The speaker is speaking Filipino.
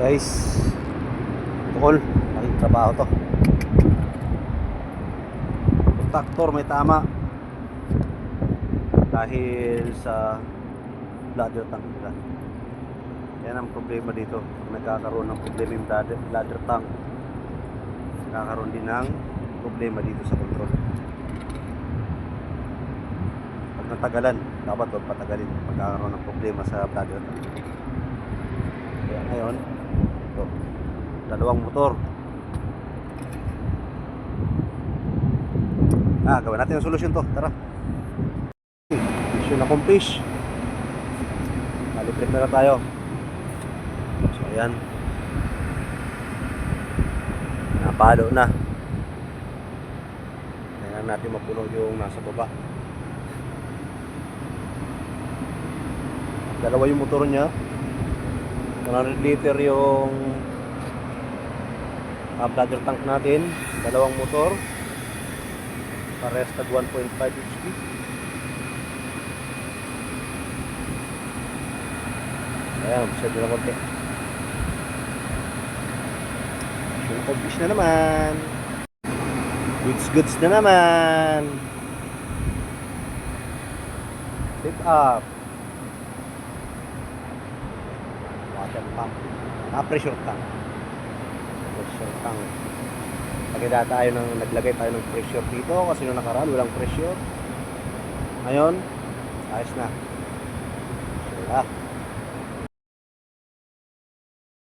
Guys, tukol, malaking trabaho to. Contactor may tama dahil sa bladder tank nila. Yan ang problema dito. Pag nagkakaroon ng problema yung bladder tank, nagkakaroon din ng problema dito sa control. Pag natagalan, dapat huwag patagalin pagkakaroon ng problema sa bladder tank. Kaya ngayon, ito, dalawang motor. Gawin natin ang solusyon to. Tara. Mission accomplished. Kalibrate na tayo. So ayan, napalo na. Kailangan natin mapuno yung nasa baba. Dalawa yung motor nya, 100 liter yung bladder tank natin. Dalawang motor, parehas tag 1.5 HP. Ayan, observe nyo na konti. Mission accomplished na naman. Goods na naman. Set up. Water pump. Pressure tank. Pressure tank. Naglagay tayo ng pressure dito kasi nung nakaraan walang pressure. Ngayon, ayos na.